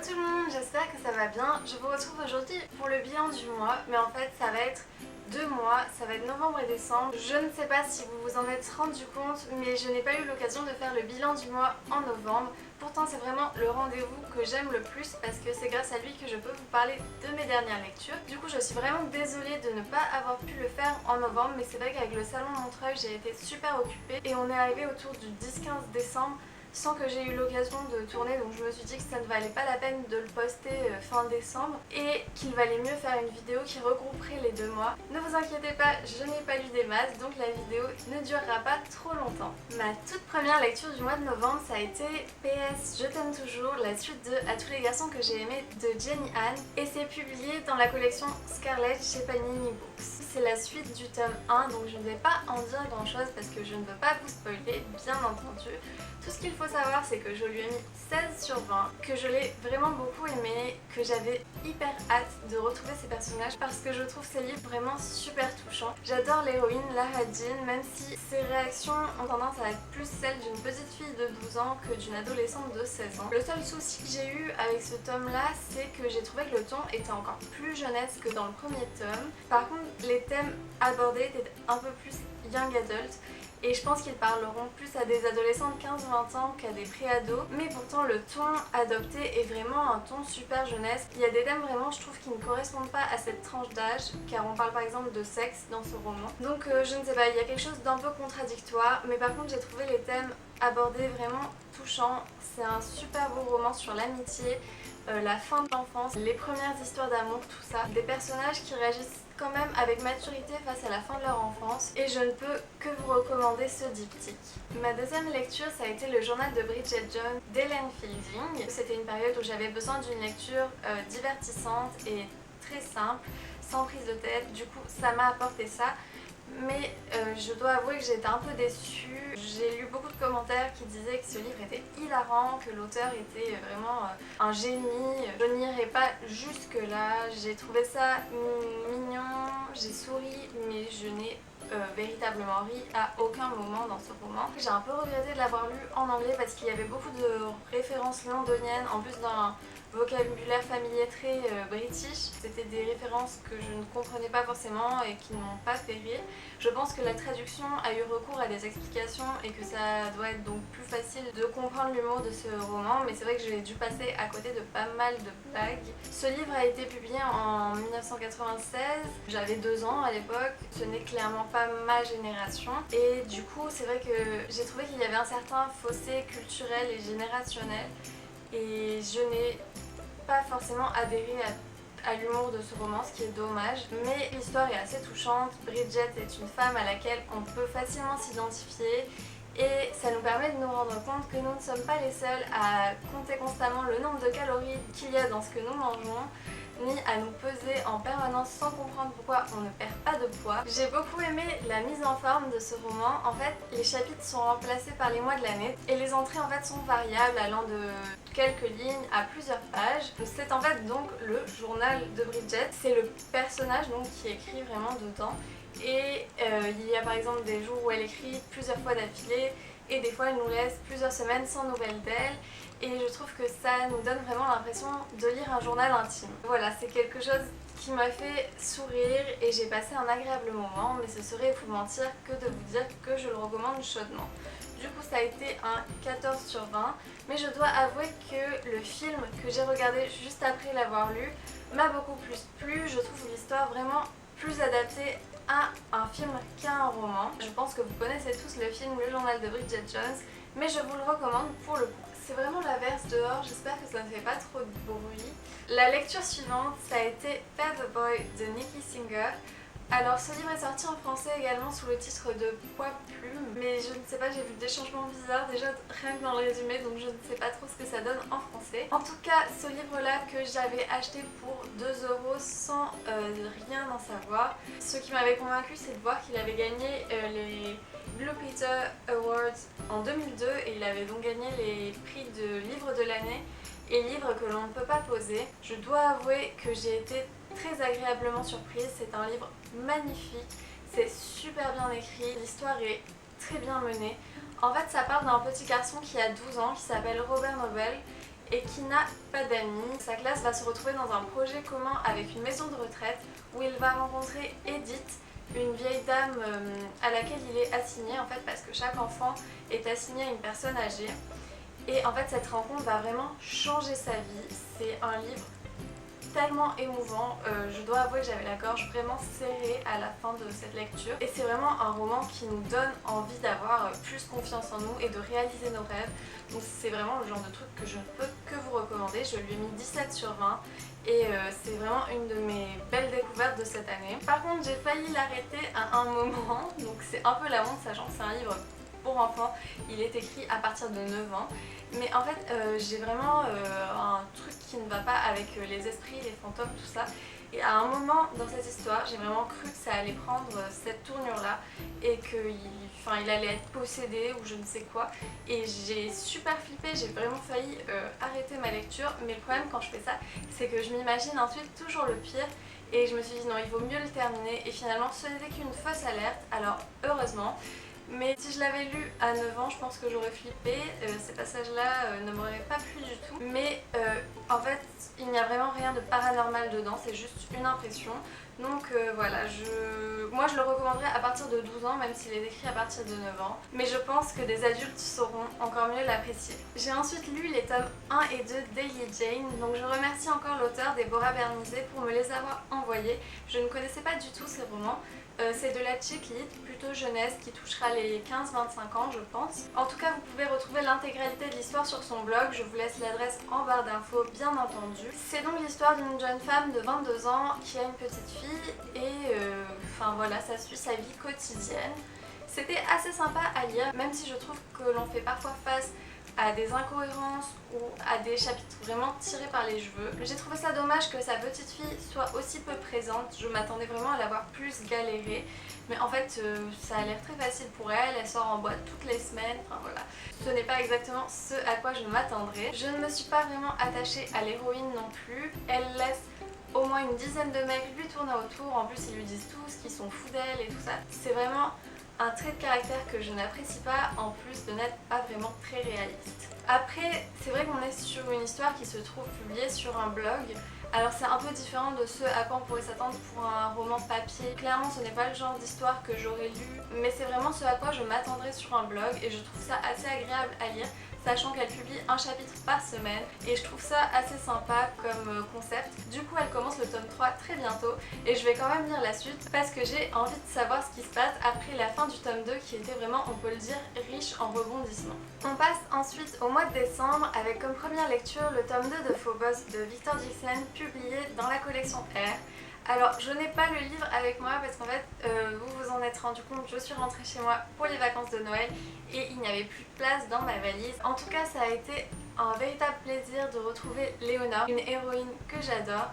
tout le monde, j'espère que ça va bien. Je vous retrouve aujourd'hui pour le bilan du mois, mais en fait ça va être 2 mois, ça va être novembre et décembre. Je ne sais pas si vous vous en êtes rendu compte, mais je n'ai pas eu l'occasion de faire le bilan du mois en novembre. Pourtant c'est vraiment le rendez-vous que j'aime le plus parce que c'est grâce à lui que je peux vous parler de mes dernières lectures. Du coup je suis vraiment désolée de ne pas avoir pu le faire en novembre, mais c'est vrai qu'avec le salon Montreuil j'ai été super occupée et on est arrivé autour du 10-15 décembre sans que j'ai eu l'occasion de tourner, donc je me suis dit que ça ne valait pas la peine de le poster fin décembre et qu'il valait mieux faire une vidéo qui regrouperait les 2 mois. Ne vous inquiétez pas, je n'ai pas lu des masses, donc la vidéo ne durera pas trop longtemps. Ma toute première lecture du mois de novembre, ça a été PS Je t'aime toujours, la suite de À tous les garçons que j'ai aimés de Jenny Han, et c'est publié dans la collection Scarlet chez Panini Books. C'est la suite du tome 1, donc je ne vais pas en dire grand chose parce que je ne veux pas vous spoiler, bien entendu. Tout ce qu'il faut savoir, c'est que je lui ai mis 16 sur 20, que je l'ai vraiment beaucoup aimé, que j'avais hyper hâte de retrouver ces personnages parce que je trouve ces livres vraiment super touchants. J'adore l'héroïne, Lara Jean, même si ses réactions ont tendance à être plus celles d'une petite fille de 12 ans que d'une adolescente de 16 ans. Le seul souci que j'ai eu avec ce tome-là, c'est que j'ai trouvé que le ton était encore plus jeunesse que dans le premier tome. Par contre, les thèmes abordés étaient un peu plus young adult. Et je pense qu'ils parleront plus à des adolescents de 15-20 ans qu'à des pré-ados. Mais pourtant le ton adopté est vraiment un ton super jeunesse. Il y a des thèmes vraiment je trouve qui ne correspondent pas à cette tranche d'âge, car on parle par exemple de sexe dans ce roman. Donc je ne sais pas, il y a quelque chose d'un peu contradictoire. Mais par contre j'ai trouvé les thèmes abordés vraiment touchants. C'est un super beau roman sur l'amitié, la fin de l'enfance, les premières histoires d'amour, tout ça. Des personnages qui réagissent quand même avec maturité face à la fin de leur enfance, et je ne peux que vous recommander ce diptyque. Ma deuxième lecture, ça a été le journal de Bridget Jones d'Ellen Fielding. C'était une période où j'avais besoin d'une lecture divertissante et très simple, sans prise de tête. Du coup ça m'a apporté ça. Mais je dois avouer que j'étais un peu déçue. J'ai lu beaucoup de commentaires qui disaient que ce livre était hilarant, que l'auteur était vraiment un génie. Je n'irai pas jusque là, j'ai trouvé ça mignon, j'ai souri, mais je n'ai véritablement ri à aucun moment dans ce roman. J'ai un peu regretté de l'avoir lu en anglais parce qu'il y avait beaucoup de références londoniennes, en plus d'un vocabulaire familier très british. C'était des références que je ne comprenais pas forcément et qui ne m'ont pas fait rire. Je pense que la traduction a eu recours à des explications et que ça doit être donc plus facile de comprendre l'humour de ce roman, mais c'est vrai que j'ai dû passer à côté de pas mal de blagues. Ce livre a été publié en 1996, j'avais 2 ans à l'époque, ce n'est clairement pas ma génération, et du coup c'est vrai que j'ai trouvé qu'il y avait un certain fossé culturel et générationnel, et je n'ai pas forcément adhéré à l'humour de ce roman, ce qui est dommage, mais l'histoire est assez touchante. Bridget est une femme à laquelle on peut facilement s'identifier et ça nous permet de nous rendre compte que nous ne sommes pas les seuls à compter constamment le nombre de calories qu'il y a dans ce que nous mangeons, ni à nous peser en permanence sans comprendre pourquoi on ne perd pas de poids. J'ai beaucoup aimé la mise en forme de ce roman. En fait, les chapitres sont remplacés par les mois de l'année et les entrées en fait sont variables, allant de quelques lignes à plusieurs pages. C'est en fait donc le journal de Bridget. C'est le personnage donc qui écrit vraiment dedans. Et il y a par exemple des jours où elle écrit plusieurs fois d'affilée et des fois elle nous laisse plusieurs semaines sans nouvelles d'elle, et je trouve que ça nous donne vraiment l'impression de lire un journal intime. Voilà, c'est quelque chose qui m'a fait sourire et j'ai passé un agréable moment, mais ce serait vous mentir que de vous dire que je le recommande chaudement. Du coup ça a été un 14 sur 20, mais je dois avouer que le film que j'ai regardé juste après l'avoir lu m'a beaucoup plus plu. Je trouve l'histoire vraiment plus adaptée à un film qu'à un roman. Je pense que vous connaissez tous le film Le journal de Bridget Jones, mais je vous le recommande pour le coup. C'est vraiment l'averse dehors, j'espère que ça ne fait pas trop de bruit. La lecture suivante, ça a été Paperboy de Nikki Singer. Alors ce livre est sorti en français également sous le titre de Poids Plume, mais je ne sais pas, j'ai vu des changements bizarres déjà rien que dans le résumé, donc je ne sais pas trop ce que ça donne en français. En tout cas, ce livre-là que j'avais acheté pour 2 € sans rien en savoir. Ce qui m'avait convaincu, c'est de voir qu'il avait gagné les Blue Peter Awards en 2002 et il avait donc gagné les prix de livre de l'année et livre que l'on ne peut pas poser. Je dois avouer que j'ai été très agréablement surprise, c'est un livre magnifique, c'est super bien écrit, l'histoire est très bien menée. En fait ça parle d'un petit garçon qui a 12 ans qui s'appelle Robert Noble et qui n'a pas d'amis. Sa classe va se retrouver dans un projet commun avec une maison de retraite où il va rencontrer Edith, une vieille dame à laquelle il est assigné en fait parce que chaque enfant est assigné à une personne âgée. Et en fait cette rencontre va vraiment changer sa vie. C'est un livre tellement émouvant, je dois avouer que j'avais la gorge vraiment serrée à la fin de cette lecture et c'est vraiment un roman qui nous donne envie d'avoir plus confiance en nous et de réaliser nos rêves. Donc c'est vraiment le genre de truc que je ne peux que vous recommander. Je lui ai mis 17 sur 20 et c'est vraiment une de mes belles découvertes de cette année. Par contre j'ai failli l'arrêter à un moment, donc c'est un peu la honte sachant que c'est un livre pour enfants, il est écrit à partir de 9 ans. Mais en fait j'ai vraiment un truc qui ne va pas avec les esprits, les fantômes, tout ça. Et à un moment dans cette histoire, j'ai vraiment cru que ça allait prendre cette tournure là et qu'il allait être possédé ou je ne sais quoi. Et j'ai super flippé, j'ai vraiment failli arrêter ma lecture. Mais le problème quand je fais ça, c'est que je m'imagine ensuite toujours le pire. Et je me suis dit non, il vaut mieux le terminer. Et finalement ce n'était qu'une fausse alerte, alors heureusement. Mais si je l'avais lu à 9 ans, je pense que j'aurais flippé, ces passages-là ne m'auraient pas plu du tout. Mais en fait, il n'y a vraiment rien de paranormal dedans, c'est juste une impression. Donc voilà, moi je le recommanderais à partir de 12 ans, même s'il est écrit à partir de 9 ans. Mais je pense que des adultes sauront encore mieux l'apprécier. J'ai ensuite lu les tomes 1 et 2 d'Ellie Jane, donc je remercie encore l'auteur Déborah Bernizet pour me les avoir envoyés. Je ne connaissais pas du tout ces romans. C'est de la chick lit, plutôt jeunesse, qui touchera les 15-25 ans je pense. En tout cas vous pouvez retrouver l'intégralité de l'histoire sur son blog, je vous laisse l'adresse en barre d'infos bien entendu. C'est donc l'histoire d'une jeune femme de 22 ans qui a une petite fille et voilà, ça suit sa vie quotidienne. C'était assez sympa à lire, même si je trouve que l'on fait parfois face à des incohérences ou à des chapitres vraiment tirés par les cheveux. J'ai trouvé ça dommage que sa petite fille soit aussi peu présente, je m'attendais vraiment à la voir plus galérer, mais en fait ça a l'air très facile pour elle, elle sort en boîte toutes les semaines, enfin voilà. Ce n'est pas exactement ce à quoi je m'attendrais. Je ne me suis pas vraiment attachée à l'héroïne non plus, elle laisse au moins une dizaine de mecs lui tourner autour, en plus ils lui disent tous qu'ils sont fous d'elle et tout ça. C'est vraiment un trait de caractère que je n'apprécie pas, en plus de n'être pas vraiment très réaliste. Après, c'est vrai qu'on est sur une histoire qui se trouve publiée sur un blog, alors c'est un peu différent de ce à quoi on pourrait s'attendre pour un roman papier. Clairement ce n'est pas le genre d'histoire que j'aurais lu, mais c'est vraiment ce à quoi je m'attendrais sur un blog et je trouve ça assez agréable à lire, sachant qu'elle publie un chapitre par semaine et je trouve ça assez sympa comme concept. Du coup elle commence le tome 3 très bientôt et je vais quand même lire la suite parce que j'ai envie de savoir ce qui se passe après la fin du tome 2 qui était vraiment, on peut le dire, riche en rebondissements. On passe ensuite au mois de décembre avec comme première lecture le tome 2 de Phobos de Victor Dixon publié dans la collection R. Alors je n'ai pas le livre avec moi parce qu'en fait vous vous en êtes rendu compte, je suis rentrée chez moi pour les vacances de Noël et il n'y avait plus de place dans ma valise. En tout cas ça a été un véritable plaisir de retrouver Léona, une héroïne que j'adore.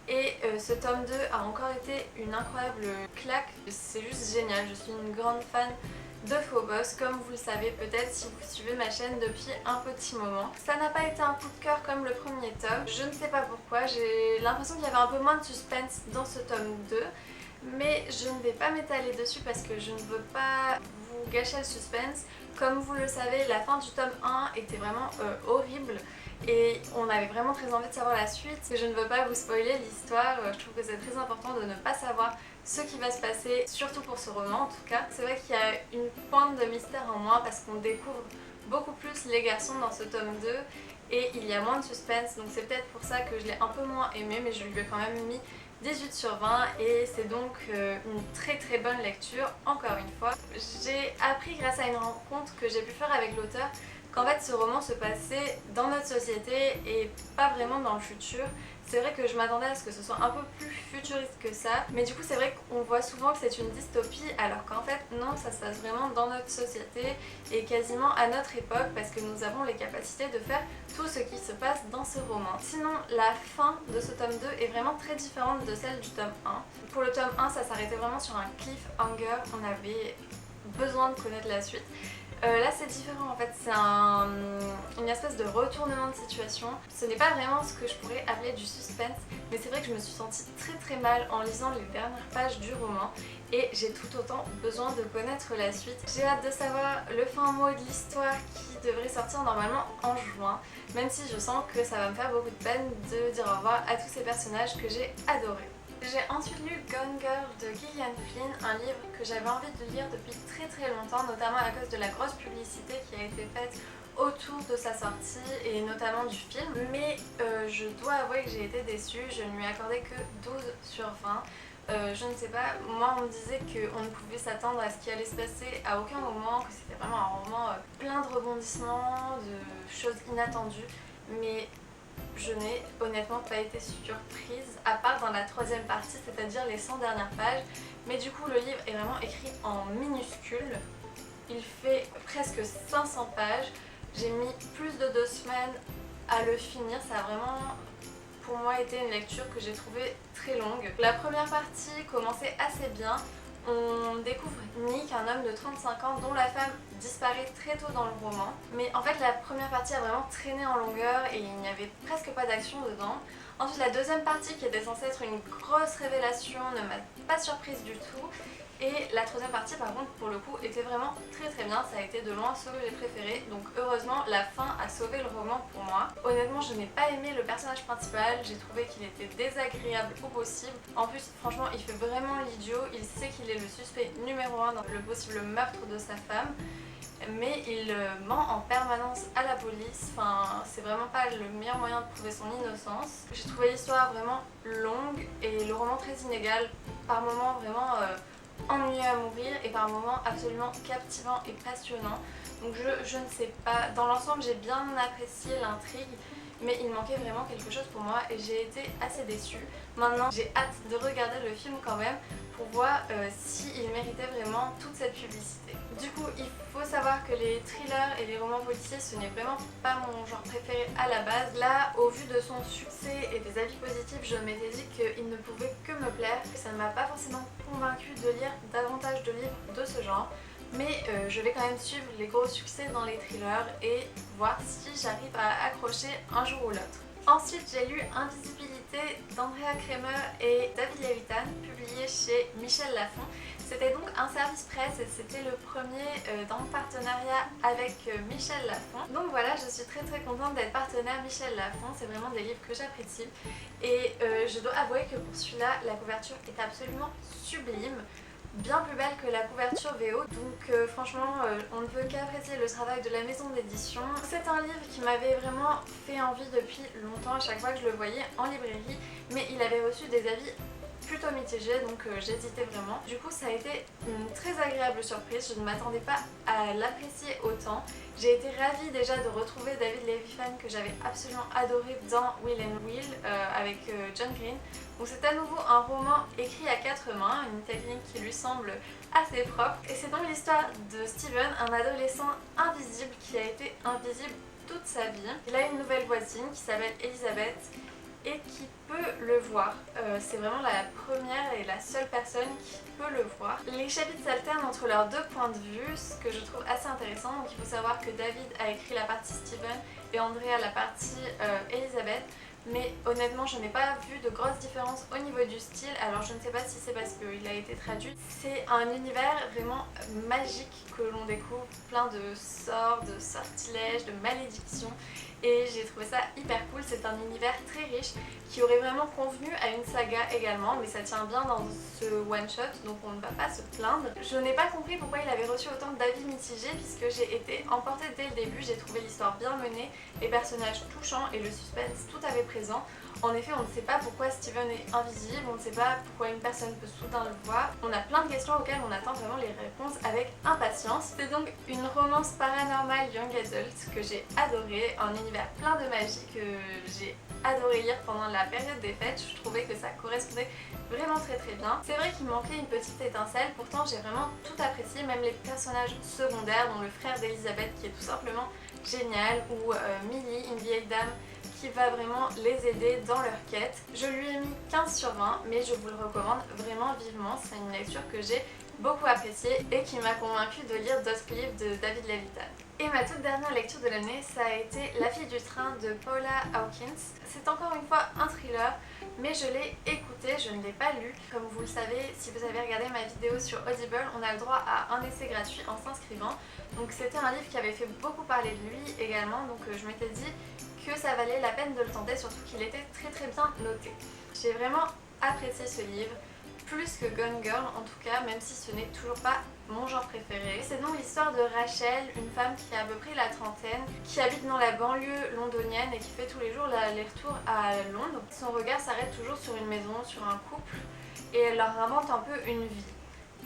Et ce tome 2 a encore été une incroyable claque, c'est juste génial, je suis une grande fan de Phobos, comme vous le savez peut-être si vous suivez ma chaîne depuis un petit moment. Ça n'a pas été un coup de cœur comme le premier tome, je ne sais pas pourquoi, j'ai l'impression qu'il y avait un peu moins de suspense dans ce tome 2, mais je ne vais pas m'étaler dessus parce que je ne veux pas vous gâcher le suspense. Comme vous le savez, la fin du tome 1 était vraiment horrible et on avait vraiment très envie de savoir la suite. Je ne veux pas vous spoiler l'histoire, je trouve que c'est très important de ne pas savoir ce qui va se passer, surtout pour ce roman en tout cas. C'est vrai qu'il y a une pointe de mystère en moins parce qu'on découvre beaucoup plus les garçons dans ce tome 2 et il y a moins de suspense, donc c'est peut-être pour ça que je l'ai un peu moins aimé, mais je lui ai quand même mis 18 sur 20 et c'est donc une très très bonne lecture, encore une fois. J'ai appris grâce à une rencontre que j'ai pu faire avec l'auteur qu'en fait ce roman se passait dans notre société et pas vraiment dans le futur. C'est vrai que je m'attendais à ce que ce soit un peu plus futuriste que ça, mais du coup c'est vrai qu'on voit souvent que c'est une dystopie alors qu'en fait non, ça se passe vraiment dans notre société et quasiment à notre époque parce que nous avons les capacités de faire tout ce qui se passe dans ce roman. Sinon la fin de ce tome 2 est vraiment très différente de celle du tome 1. Pour le tome 1 ça s'arrêtait vraiment sur un cliffhanger, on avait besoin de connaître la suite. Là c'est différent en fait, c'est une une espèce de retournement de situation. Ce n'est pas vraiment ce que je pourrais appeler du suspense, mais c'est vrai que je me suis sentie très mal en lisant les dernières pages du roman et j'ai tout autant besoin de connaître la suite. J'ai hâte de savoir le fin mot de l'histoire qui devrait sortir normalement en juin, même si je sens que ça va me faire beaucoup de peine de dire au revoir à tous ces personnages que j'ai adorés. J'ai ensuite lu Gone Girl de Gillian Flynn, un livre que j'avais envie de lire depuis très longtemps, notamment à cause de la grosse publicité qui a été faite autour de sa sortie et notamment du film. Mais je dois avouer que j'ai été déçue, je ne lui ai accordé que 12 sur 20. Je ne sais pas, moi on me disait qu'on ne pouvait s'attendre à ce qui allait se passer à aucun moment, que c'était vraiment un roman plein de rebondissements, de choses inattendues, mais je n'ai honnêtement pas été surprise, à part dans la troisième partie, c'est-à-dire les 100 dernières pages. Mais du coup, le livre est vraiment écrit en minuscule. Il fait presque 500 pages. J'ai mis plus de 2 semaines à le finir. Ça a vraiment, pour moi, été une lecture que j'ai trouvée très longue. La première partie commençait assez bien. On découvre Nick, un homme de 35 ans dont la femme disparaît très tôt dans le roman. Mais en fait la première partie a vraiment traîné en longueur et il n'y avait presque pas d'action dedans. Ensuite la deuxième partie qui était censée être une grosse révélation ne m'a pas surprise du tout. Et la troisième partie par contre pour le coup était vraiment très bien, ça a été de loin ce que j'ai préféré, donc heureusement la fin a sauvé le roman pour moi. Honnêtement je n'ai pas aimé le personnage principal, j'ai trouvé qu'il était désagréable au possible. En plus franchement il fait vraiment l'idiot, il sait qu'il est le suspect numéro 1 dans le possible meurtre de sa femme, mais il ment en permanence à la police, enfin c'est vraiment pas le meilleur moyen de prouver son innocence. J'ai trouvé l'histoire vraiment longue et le roman très inégal, par moments vraiment ennuyeux à mourir et par moments absolument captivant et passionnant. Donc je ne sais pas, dans l'ensemble j'ai bien apprécié l'intrigue, mais il manquait vraiment quelque chose pour moi et j'ai été assez déçue. Maintenant j'ai hâte de regarder le film quand même pour voir s'il méritait vraiment toute cette publicité. Du coup il faut savoir que les thrillers et les romans policiers ce n'est vraiment pas mon genre préféré à la base. Là au vu de son succès et des avis positifs je m'étais dit qu'il ne pouvait que me plaire. Ça ne m'a pas forcément convaincue de lire davantage de livres de ce genre. Mais je vais quand même suivre les gros succès dans les thrillers et voir si j'arrive à accrocher un jour ou l'autre. Ensuite j'ai lu Invisibilité d'Andrea Cremer et David Levitan, publié chez Michel Lafon. C'était donc un service presse et c'était le premier dans le partenariat avec Michel Lafon. Donc voilà, je suis très contente d'être partenaire Michel Lafon, c'est vraiment des livres que j'apprécie. Et je dois avouer que pour celui-là, la couverture est absolument sublime. Bien plus belle que la couverture VO, donc franchement on ne peut qu'apprécier le travail de la maison d'édition. C'est un livre qui m'avait vraiment fait envie depuis longtemps à chaque fois que je le voyais en librairie, mais il avait reçu des avis plutôt mitigés, donc j'hésitais vraiment. Du coup ça a été une très agréable surprise, je ne m'attendais pas à l'apprécier autant. J'ai été ravie déjà de retrouver David Levithan que j'avais absolument adoré dans Will and Will avec John Green. Donc c'est à nouveau un roman écrit à 4 mains, une technique qui lui semble assez propre. Et c'est donc l'histoire de Steven, un adolescent invisible qui a été invisible toute sa vie. Il a une nouvelle voisine qui s'appelle Elizabeth et qui peut le voir. C'est vraiment la première et la seule personne qui peut le voir. Les chapitres s'alternent entre leurs deux points de vue, ce que je trouve assez intéressant. Donc il faut savoir que David a écrit la partie Steven et Andrea la partie Elizabeth. Mais honnêtement je n'ai pas vu de grosses différences au niveau du style, alors je ne sais pas si c'est parce qu'il a été traduit. C'est un univers vraiment magique que l'on découvre, plein de sorts, de sortilèges, de malédictions, et j'ai trouvé ça hyper cool. C'est un univers très riche qui aurait vraiment convenu à une saga également, mais ça tient bien dans ce one shot donc on ne va pas se plaindre. Je n'ai pas compris pourquoi il avait reçu autant d'avis mitigés puisque j'ai été emportée dès le début. J'ai trouvé l'histoire bien menée, les personnages touchants et le suspense tout à fait présent. En effet on ne sait pas pourquoi Steven est invisible, on ne sait pas pourquoi une personne peut soudain le voir. On a plein de questions auxquelles on attend vraiment les réponses avec impatience. C'est donc une romance paranormale young adult que j'ai adorée, un univers plein de magie que j'ai adoré lire pendant la période des fêtes. Je trouvais que ça correspondait vraiment très bien. C'est vrai qu'il manquait une petite étincelle, pourtant j'ai vraiment tout apprécié, même les personnages secondaires dont le frère d'Elizabeth qui est tout simplement génial, ou Millie, une vieille dame qui va vraiment les aider dans leur quête. Je lui ai mis 15 sur 20 mais je vous le recommande vraiment vivement, c'est une lecture que j'ai beaucoup appréciée et qui m'a convaincue de lire d'autres livres de David Levitan. Et ma toute dernière lecture de l'année, ça a été La fille du train de Paula Hawkins. C'est encore une fois un thriller, mais je l'ai écouté, je ne l'ai pas lu. Comme vous le savez, si vous avez regardé ma vidéo sur Audible, on a le droit à un essai gratuit en s'inscrivant. Donc c'était un livre qui avait fait beaucoup parler de lui également, donc je m'étais dit que ça valait la peine de le tenter, surtout qu'il était très bien noté. J'ai vraiment apprécié ce livre, plus que Gone Girl en tout cas, même si ce n'est toujours pas mon genre préféré. C'est donc l'histoire de Rachel, une femme qui a à peu près la trentaine, qui habite dans la banlieue londonienne et qui fait tous les jours l'aller-retour à Londres. Son regard s'arrête toujours sur une maison, sur un couple, et elle leur invente un peu une vie.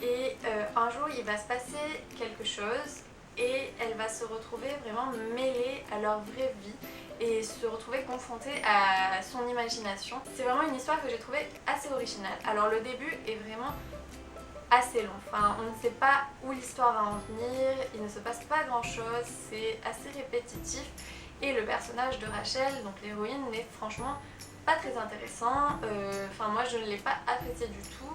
Et un jour il va se passer quelque chose et elle va se retrouver vraiment mêlée à leur vraie vie et se retrouver confrontée à son imagination. C'est vraiment une histoire que j'ai trouvée assez originale. Alors le début est vraiment assez long, enfin on ne sait pas où l'histoire va en venir, il ne se passe pas grand chose, c'est assez répétitif et le personnage de Rachel, donc l'héroïne, n'est franchement pas très intéressant, enfin moi je ne l'ai pas apprécié du tout.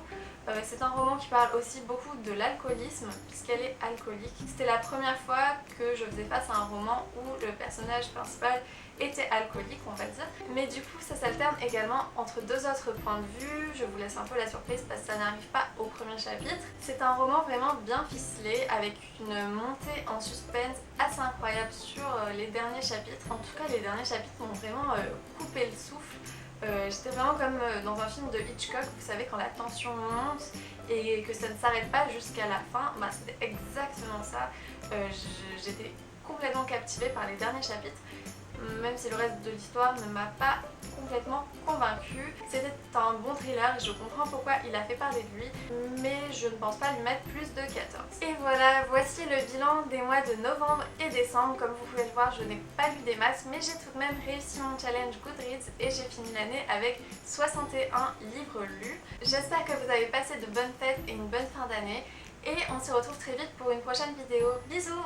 C'est un roman qui parle aussi beaucoup de l'alcoolisme puisqu'elle est alcoolique. C'était la première fois que je faisais face à un roman où le personnage principal était alcoolique, on va dire. Mais du coup ça s'alterne également entre deux autres points de vue. Je vous laisse un peu la surprise parce que ça n'arrive pas au premier chapitre. C'est un roman vraiment bien ficelé avec une montée en suspense assez incroyable sur les derniers chapitres. En tout cas les derniers chapitres m'ont vraiment coupé le souffle. J'étais vraiment comme dans un film de Hitchcock, vous savez, quand la tension monte et que ça ne s'arrête pas jusqu'à la fin, bah, c'était exactement ça. J'étais complètement captivée par les derniers chapitres, même si le reste de l'histoire ne m'a pas complètement convaincue. C'était un bon thriller, je comprends pourquoi il a fait parler de lui, mais je ne pense pas lui mettre plus de 14. Et voilà, voici le bilan des mois de novembre et décembre. Comme vous pouvez le voir, je n'ai pas lu des masses, mais j'ai tout de même réussi mon challenge Goodreads et j'ai fini l'année avec 61 livres lus. J'espère que vous avez passé de bonnes fêtes et une bonne fin d'année, et on se retrouve très vite pour une prochaine vidéo. Bisous!